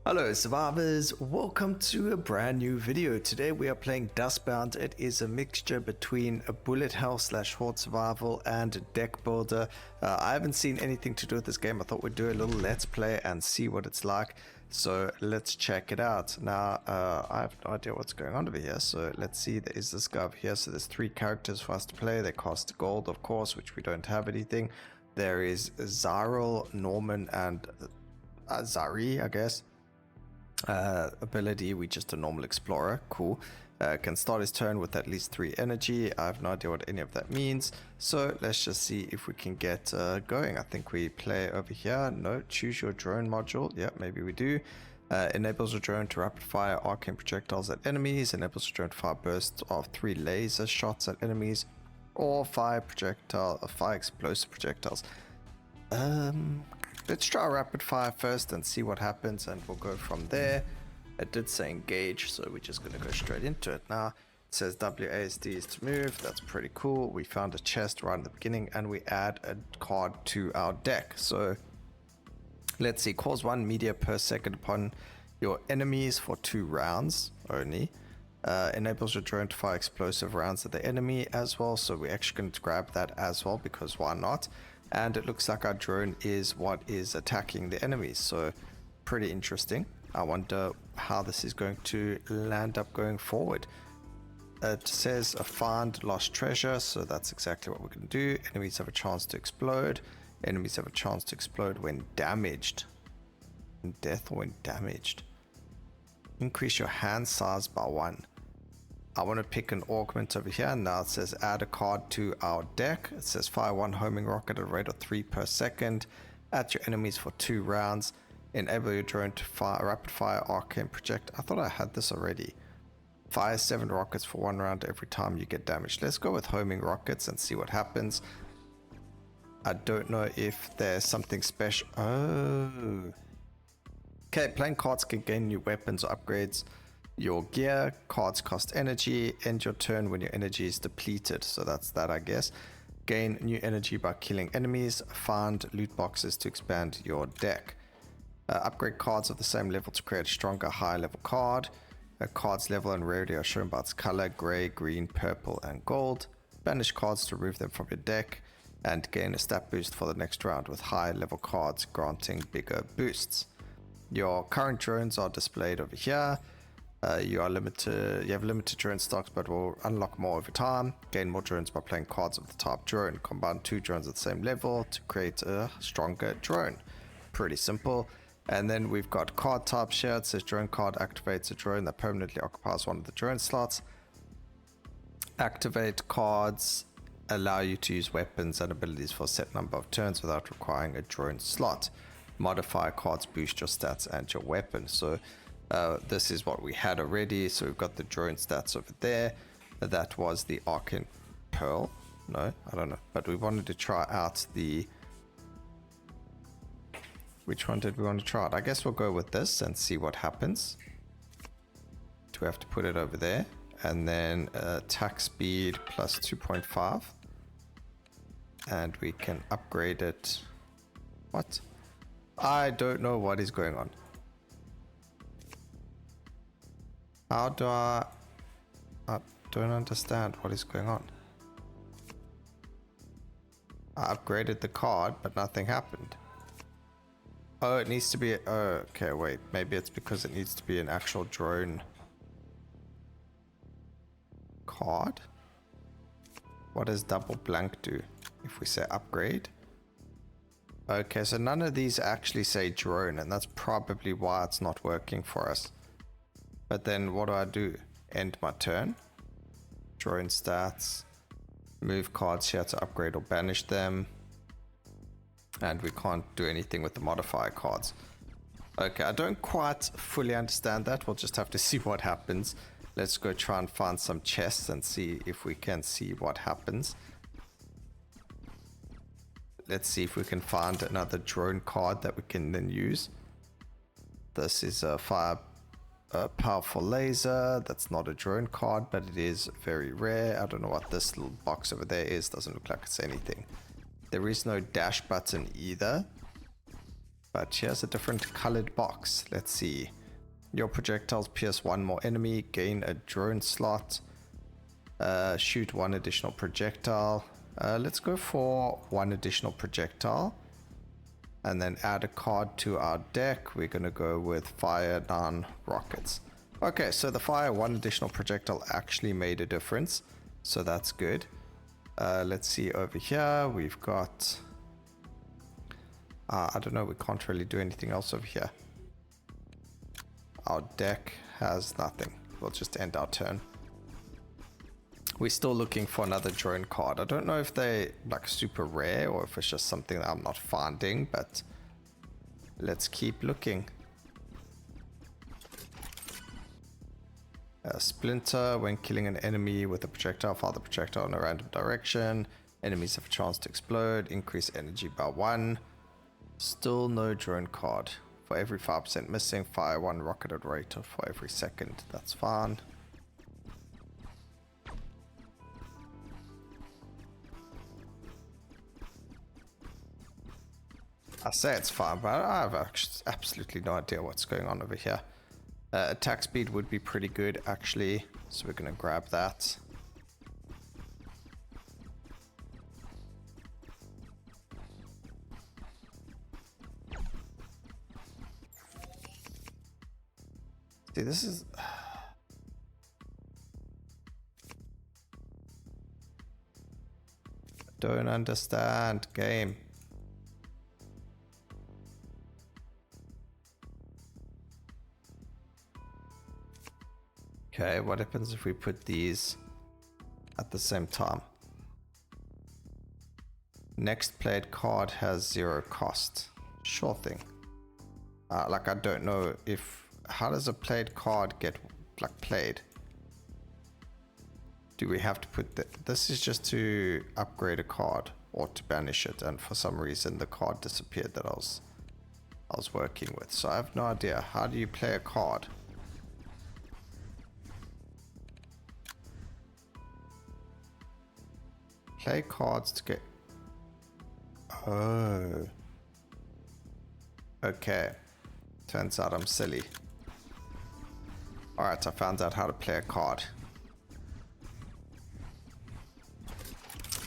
Hello survivors, welcome to a brand new video. Today we are playing Dustbound. It is a mixture between a bullet hell / horde survival and deck builder. I haven't seen anything to do with this game. I thought we'd do a little let's play and see what it's like. So let's check it out. Now I have no idea what's going on over here. So let's see, there is this guy over here. So there's 3 characters for us to play. They cost gold, of course, which we don't have anything. There is Zyril, Norman, and Zari, I guess. Ability, we just a normal explorer. Cool. Can start his turn with at least 3 energy. I have no idea what any of that means, so let's just see if we can get going. I think we play over here. No, choose your drone module. Yeah, maybe we do. Enables your drone to rapid fire arcane projectiles at enemies. Enables your drone to fire bursts of 3 laser shots at enemies, or fire explosive projectiles. Let's try rapid fire first and see what happens, and we'll go from there. It did say engage, so we're just going to go straight into it. Now, it says WASD is to move. That's pretty cool. We found a chest right in the beginning, and we add a card to our deck. So, let's see. Cause 1 media per second upon your enemies for 2 rounds only. Enables your drone to fire explosive rounds at the enemy as well. So, we're actually going to grab that as well, because why not? And it looks like our drone is what is attacking the enemies, so pretty interesting. I wonder how this is going to land up going forward. It says a find lost treasure, so that's exactly what we're going to do. Enemies have a chance to explode. Enemies have a chance to explode when damaged. In death or when damaged. Increase your hand size by 1. I want to pick an augment over here. Now it says add a card to our deck. It says fire 1 homing rocket at a rate of 3 per second at your enemies for 2 rounds. Enable your drone to fire rapid fire arcane project. I thought I had this already. Fire 7 rockets for 1 round every time you get damaged. Let's go with homing rockets and see what happens. I don't know if there's something special. Oh. Okay, playing cards can gain new weapons or upgrades your gear. Cards cost energy. End your turn when your energy is depleted. So that's that, I guess. Gain new energy by killing enemies. Find loot boxes to expand your deck. Upgrade cards of the same level to create a stronger, higher level card. A card's level and rarity are shown by its color: gray, green, purple, and gold. Banish cards to remove them from your deck. And gain a stat boost for the next round with higher level cards granting bigger boosts. Your current drones are displayed over here. You have limited drone stocks, but will unlock more over time. Gain more drones by playing cards of the type drone. Combine 2 drones at the same level to create a stronger drone. Pretty simple. And then we've got card types here. It says drone card activates a drone that permanently occupies one of the drone slots. Activate cards allow you to use weapons and abilities for a set number of turns without requiring a drone slot. Modify cards boost your stats and your weapon. So this is what we had already. So we've got the drone stats over there. That was the arcane pearl. No, I don't know, but we wanted to try out the, which one did we want to try out? I guess we'll go with this and see what happens. Do we have to put it over there? And then attack speed plus 2.5, and we can upgrade it. What? I don't know what is going on. How do I don't understand what is going on. I upgraded the card, but nothing happened. Oh, it needs to be, oh, okay, wait, maybe it's because it needs to be an actual drone card. What does double blank do if we say upgrade? Okay, so none of these actually say drone, and that's probably why it's not working for us. But then what do? End my turn. Drone stats. Move cards here to upgrade or banish them. And we can't do anything with the modifier cards. Okay, I don't quite fully understand that. We'll just have to see what happens. Let's go try and find some chests and see if we can see what happens. Let's see if we can find another drone card that we can then use. This is a powerful laser. That's not a drone card, but it is very rare. I don't know what this little box over there is. Doesn't look like it's anything. There is no dash button either. But here's a different colored box. Let's see. Your projectiles pierce one more enemy, gain a drone slot, shoot one additional projectile. Let's go for one additional projectile and then add a card to our deck. We're going to go with fire 9 rockets. Okay, so the fire 1 additional projectile actually made a difference, so that's good. Let's see over here. We've got I don't know, we can't really do anything else over here. Our deck has nothing. We'll just end our turn. We're still looking for another drone card. I don't know if they like super rare or if it's just something that I'm not finding, but let's keep looking. A splinter. When killing an enemy with a projectile, fire the projectile in a random direction. Enemies have a chance to explode. Increase energy by 1. Still no drone card. For every 5% missing, fire 1 rocketed rate for every second. That's fine. I say it's fine, but I have absolutely no idea what's going on over here. Attack speed would be pretty good, actually. So we're going to grab that. See, this is... Don't understand, game. Okay, what happens if we put these at the same time? Next played card has 0 cost. Sure thing. Like, I don't know if... How does a played card get, like, played? Do we have to put this is just to upgrade a card or to banish it, and for some reason the card disappeared that I was working with. So I have no idea. How do you play a card? Play cards to get... Oh. Okay. Turns out I'm silly. Alright, I found out how to play a card.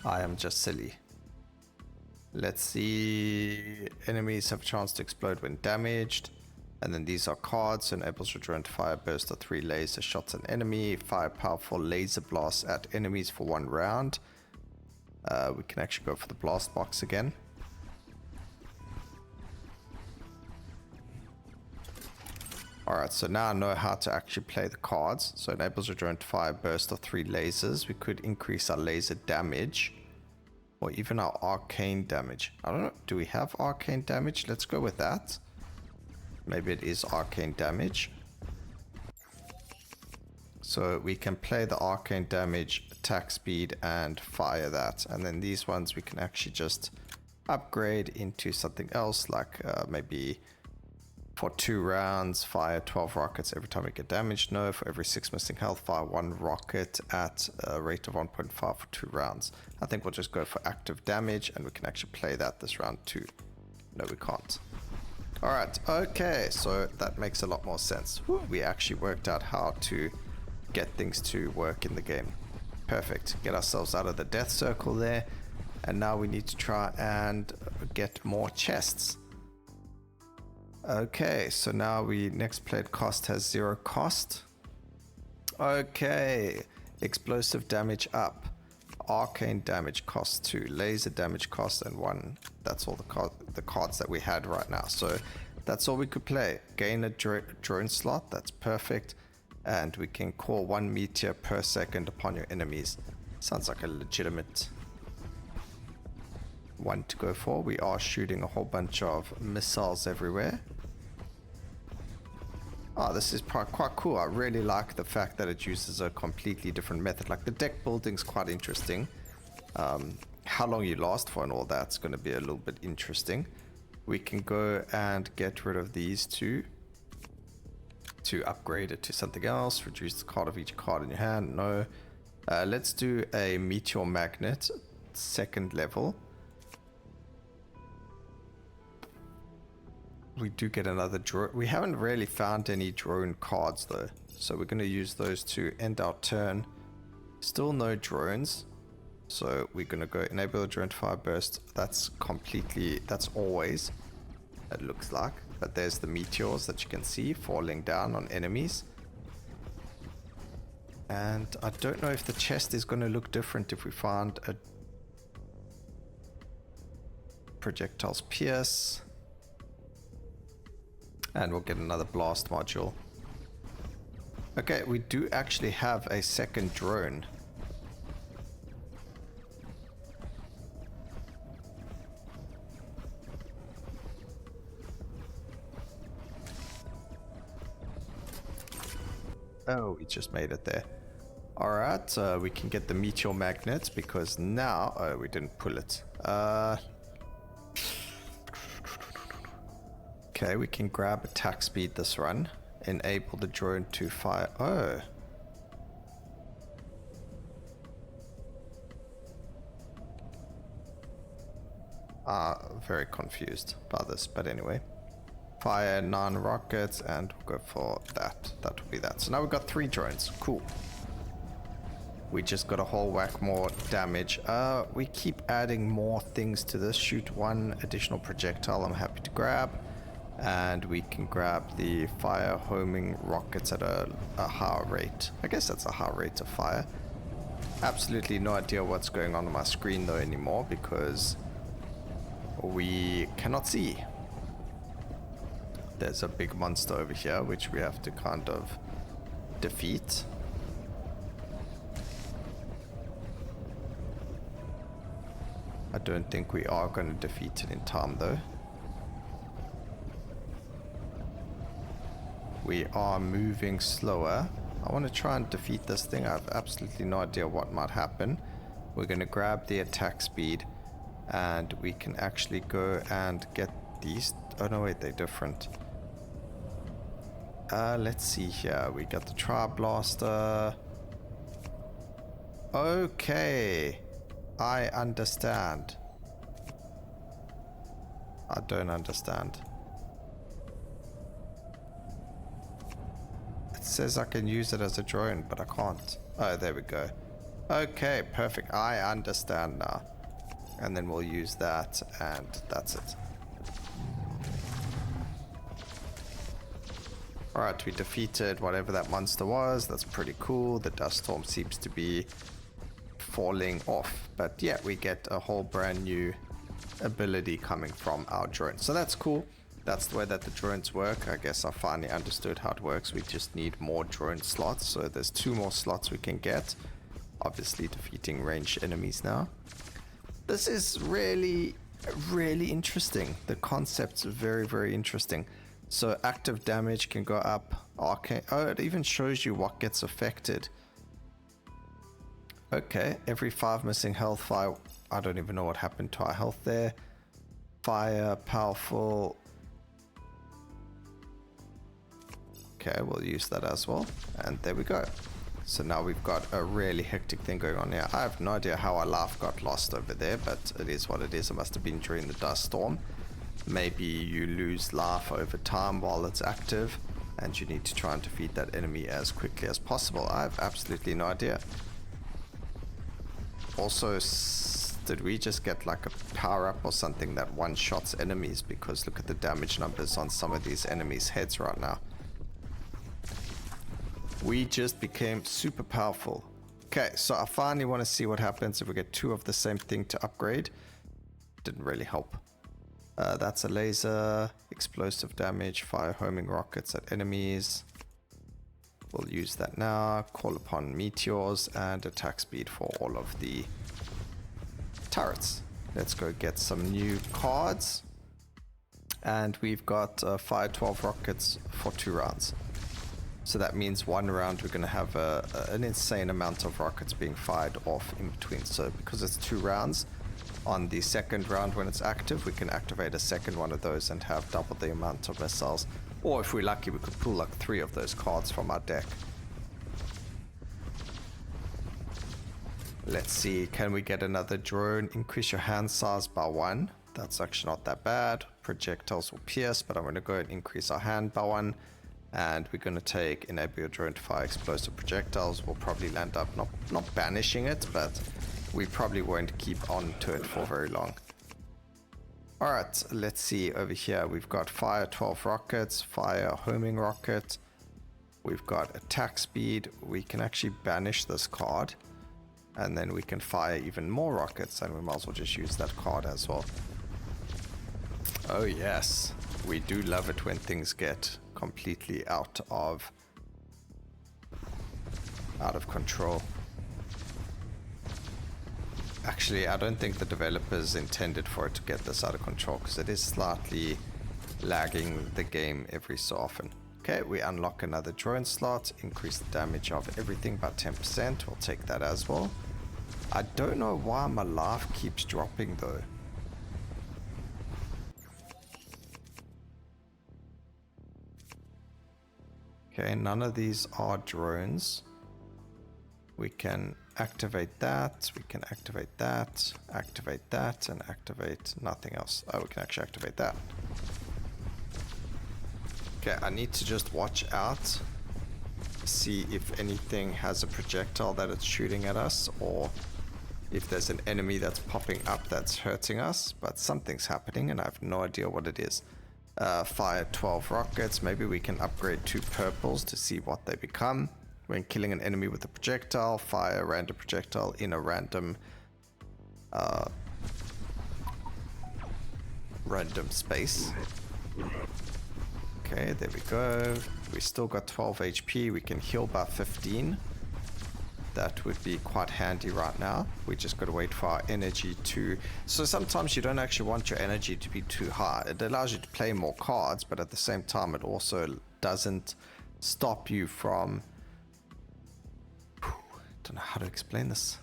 I am just silly. Let's see. Enemies have a chance to explode when damaged. And then these are cards. So enables your drone to fire a burst of 3 laser shots at enemy. Fire powerful laser blasts at enemies for 1 round. We can actually go for the blast box again. Alright, so now I know how to actually play the cards. So it enables your drone to fire a burst of 3 lasers. We could increase our laser damage. Or even our arcane damage. I don't know, do we have arcane damage? Let's go with that. Maybe it is arcane damage. So we can play the arcane damage, attack speed, and fire that. And then these ones we can actually just upgrade into something else, like maybe... For 2 rounds, fire 12 rockets every time we get damaged. No, for every 6 missing health, fire 1 rocket at a rate of 1.5 for 2 rounds. I think we'll just go for active damage, and we can actually play that this round too. No, we can't. Alright, okay, so that makes a lot more sense. We actually worked out how to get things to work in the game. Perfect. Get ourselves out of the death circle there. And now we need to try and get more chests. Okay, so now next played cost has 0 cost. Okay, explosive damage up, arcane damage cost 2, laser damage cost and 1. That's all the cards that we had right now. So that's all we could play. Gain a drone slot, that's perfect. And we can call 1 meteor per second upon your enemies. Sounds like a legitimate one to go for. We are shooting a whole bunch of missiles everywhere. Oh, this is quite cool. I really like the fact that it uses a completely different method. Like, the deck building is quite interesting. How long you last for and all that's going to be a little bit interesting. We can go and get rid of these 2 to upgrade it to something else. Reduce the card of each card in your hand. No. Let's do a meteor magnet, 2nd level. we do get another drone. We haven't really found any drone cards though, so we're going to use those to end our turn. Still no drones, so we're going to go enable the drone to fire burst. That's always, it looks like. But there's the meteors that you can see falling down on enemies. And I don't know if the chest is going to look different if we find a projectiles pierce. And we'll get another blast module. Okay, we do actually have a second drone. Oh, we just made it there. Alright, we can get the meteor magnets because now... Oh, we didn't pull it. Okay, we can grab attack speed this run. Enable the drone to fire... Oh. Very confused by this, but anyway. Fire 9 rockets and we'll go for that. That will be that. So now we've got 3 drones. Cool. We just got a whole whack more damage. We keep adding more things to this. Shoot 1 additional projectile I'm happy to grab. And we can grab the fire homing rockets at a higher rate. I guess that's a high rate of fire. Absolutely no idea what's going on my screen though anymore because we cannot see. There's a big monster over here which we have to kind of defeat. I don't think we are going to defeat it in time though. We are moving slower. I want to try and defeat this thing. I have absolutely no idea what might happen. We're going to grab the attack speed and we can actually go and get these. Oh no, wait, they're different. Let's see here. We got the Tri-Blaster. Okay. I understand. I don't understand. It says I can use it as a drone, but I can't. Oh, there we go. Okay, perfect. I understand now. And then we'll use that, and that's it. Alright, we defeated whatever that monster was. That's pretty cool. The dust storm seems to be falling off. But yeah, we get a whole brand new ability coming from our drone. So that's cool. That's the way that the drones work. I guess I finally understood how it works. We just need more drone slots. So there's 2 more slots we can get. Obviously defeating ranged enemies now. This is really, really interesting. The concept's very, very interesting. So active damage can go up. Okay. Oh, it even shows you what gets affected. Okay. Every 5 missing health fire. I don't even know what happened to our health there. Fire, powerful. Okay, we'll use that as well. And there we go. So now we've got a really hectic thing going on here. I have no idea how our life got lost over there, but it is what it is. It must have been during the dust storm. Maybe you lose life over time while it's active, and you need to try and defeat that enemy as quickly as possible. I have absolutely no idea. Also, did we just get like a power-up or something that one-shots enemies? Because look at the damage numbers on some of these enemies' heads right now. We just became super powerful. Okay, so I finally want to see what happens if we get 2 of the same thing to upgrade. Didn't really help. That's a laser, explosive damage, fire homing rockets at enemies. We'll use that now. Call upon meteors and attack speed for all of the turrets. Let's go get some new cards. And we've got fire 12 rockets for 2 rounds. So that means 1 round we're going to have an insane amount of rockets being fired off in between. So because it's 2 rounds, on the second round when it's active, we can activate a second one of those and have double the amount of missiles. Or if we're lucky, we could pull like 3 of those cards from our deck. Let's see, can we get another drone? Increase your hand size by 1. That's actually not that bad. Projectiles will pierce, but I'm going to go and increase our hand by 1. And we're going to take enable your drone to fire explosive projectiles. We'll probably land up not banishing it, but we probably won't keep on to it for very long. Alright, let's see over here. We've got fire 12 rockets, fire homing rocket. We've got attack speed. We can actually banish this card. And then we can fire even more rockets, and we might as well just use that card as well. Oh yes, we do love it when things get completely out of control. Actually, I don't think the developers intended for it to get this out of control, because it is slightly lagging the game every so often. Okay, we unlock another drone slot, increase the damage of everything by 10%. We'll take that as well. I don't know why my life keeps dropping though. Okay, none of these are drones. We can activate that, we can activate that, and activate nothing else. Oh, we can actually activate that. Okay, I need to just watch out, see if anything has a projectile that it's shooting at us, or if there's an enemy that's popping up that's hurting us, but something's happening and I have no idea what it is. Fire 12 rockets. Maybe we can upgrade 2 purples to see what they become. When killing an enemy with a projectile, fire a random projectile in a random space. Okay, there we go. We still got 12 HP. We can heal by 15. That would be quite handy right now. We just got to wait for our energy to... So sometimes you don't actually want your energy to be too high. It allows you to play more cards, but at the same time it also doesn't stop you from... Don't know how to explain this.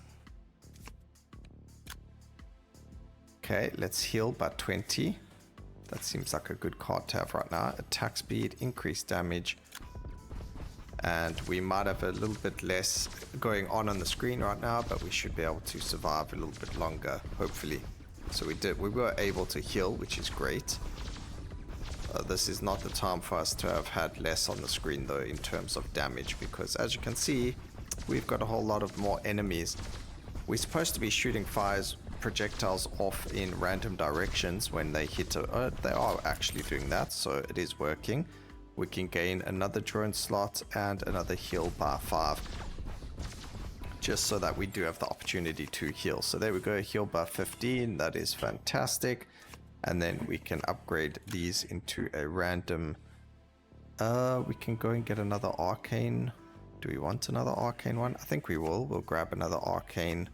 Okay, let's heal by 20. That seems like a good card to have right now. Attack speed, increased damage. And we might have a little bit less going on the screen right now, but we should be able to survive a little bit longer, hopefully. So we were able to heal, which is great. This is not the time for us to have had less on the screen though in terms of damage, because as you can see, we've got a whole lot of more enemies. We're supposed to be shooting projectiles off in random directions when they hit they are actually doing that, so it is working. We can gain another drone slot and another heal by 5, just so that we do have the opportunity to heal. So there we go, heal by 15. That is fantastic. And then we can upgrade these into a random... we can go and get another arcane. Do we want another arcane one? I think we will. We'll grab another arcane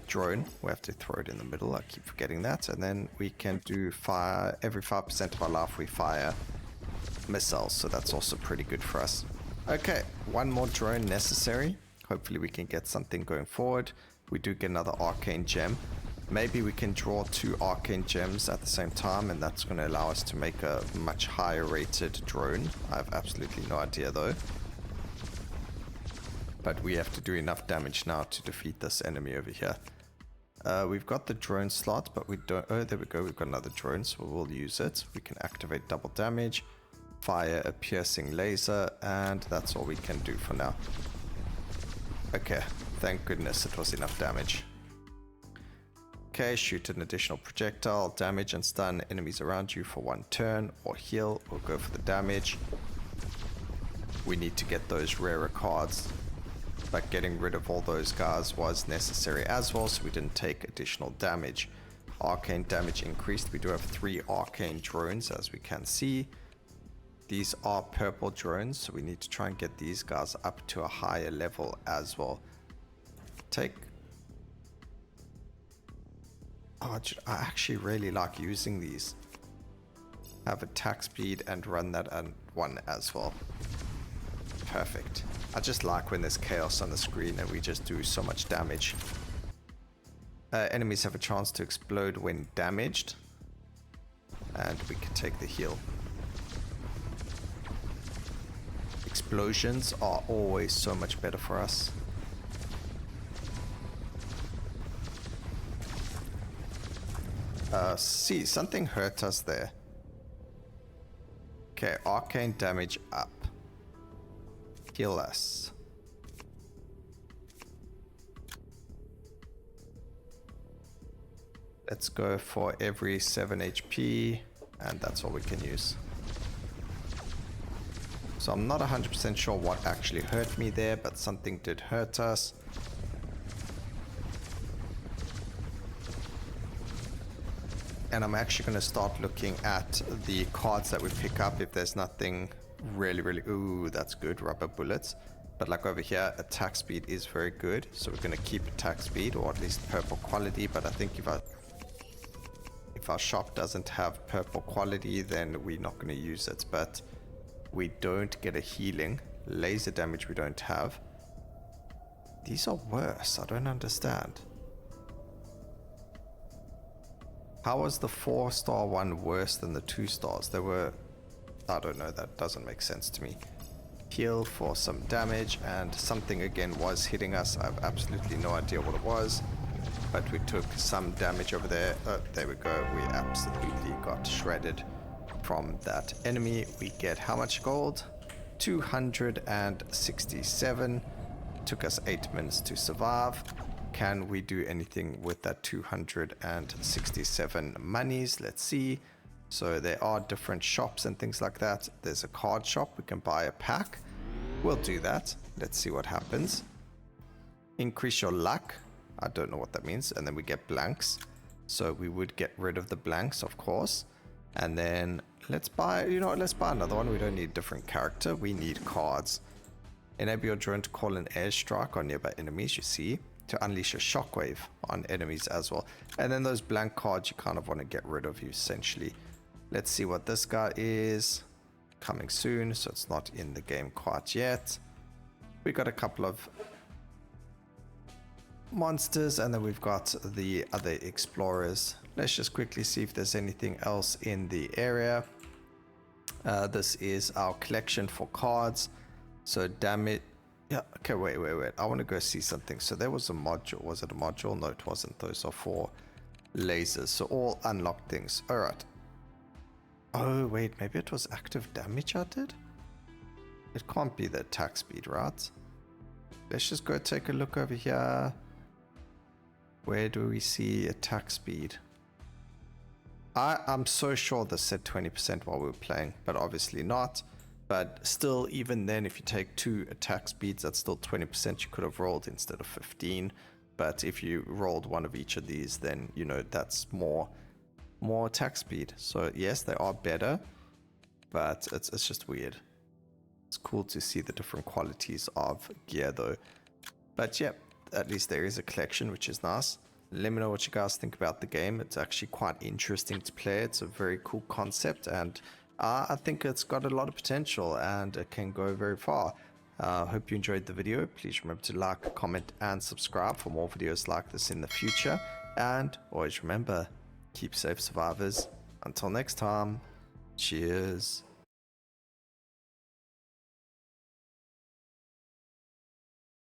drone. We have to throw it in the middle. I keep forgetting that. And then we can do fire. Every 5% of our life we fire missiles. So that's also pretty good for us. Okay, one more drone necessary. Hopefully we can get something going forward. We do get another arcane gem. Maybe we can draw 2 arcane gems at the same time, and that's going to allow us to make a much higher rated drone. I have absolutely no idea though. But we have to do enough damage now to defeat this enemy over here. We've got the drone slot, but we don't... Oh, there we go. We've got another drone, so we'll use it. We can activate double damage, fire a piercing laser, and that's all we can do for now. Okay, thank goodness it was enough damage. Okay, shoot an additional projectile, damage and stun enemies around you for 1 turn, or heal, or go for the damage. We need to get those rarer cards, but getting rid of all those guys was necessary as well, so we didn't take additional damage. Arcane damage increased. We do have 3 arcane drones, as we can see. These are purple drones, so we need to try and get these guys up to a higher level as well. I actually really like using these. Have attack speed and run that at 1 as well. Perfect. I just like when there's chaos on the screen and we just do so much damage. Enemies have a chance to explode when damaged. And we can take the heal. Explosions are always so much better for us. See, something hurt us there. Okay, arcane damage up. Heal us. Let's go for every 7 HP, and that's all we can use. So I'm not 100% sure what actually hurt me there, but something did hurt us. And I'm actually going to start looking at the cards that we pick up if there's nothing really, ooh, that's good, rubber bullets. But like over here, attack speed is very good. So we're going to keep attack speed, or at least purple quality. But I think if our shop doesn't have purple quality, then we're not going to use it. But we don't get a healing. Laser damage we don't have. These are worse. I don't understand. How was the 4-star one worse than the 2 stars? They were... I don't know, that doesn't make sense to me. Heal for some damage, and something again was hitting us. I have absolutely no idea what it was, but we took some damage over there. Oh, there we go. We absolutely got shredded from that enemy. We get how much gold? 267. Took us 8 minutes to survive. Can we do anything with that 267 monies? Let's see. So there are different shops and things like that. There's a card shop. We can buy a pack. We'll do that. Let's see what happens. Increase your luck. I don't know what that means. And then we get blanks. So we would get rid of the blanks, of course. And then let's buy, you know what, let's buy another one. We don't need a different character. We need cards. Enable your drone to call an airstrike on nearby enemies, you see. To unleash a shockwave on enemies as well. And then those blank cards you kind of want to get rid of, essentially. Let's see what this guy is. Coming soon, so it's not in the game quite yet. We got a couple of monsters, and then we've got the other explorers. Let's just quickly see if there's anything else in the area. This is our collection for cards. So damage. Yeah, okay, wait. I want to go see something. So there was a module. Was it a module? No, it wasn't. Those are for lasers. So all unlocked things. All right. Oh, wait, maybe it was active damage I did? It can't be the attack speed, right? Let's just go take a look over here. Where do we see attack speed? I'm so sure this said 20% while we were playing, but obviously not. But still, even then, if you take 2 attack speeds, that's still 20% you could have rolled instead of 15. But if you rolled one of each of these, then, you know, that's more attack speed. So yes, they are better, but it's just weird. It's cool to see the different qualities of gear though. But yeah, at least there is a collection, which is nice. Let me know what you guys think about the game. It's actually quite interesting to play. It's a very cool concept, and I think it's got a lot of potential and it can go very far. Hope you enjoyed the video. Please remember to like, comment and subscribe for more videos like this in the future. And always remember, keep safe, survivors. Until next time, cheers.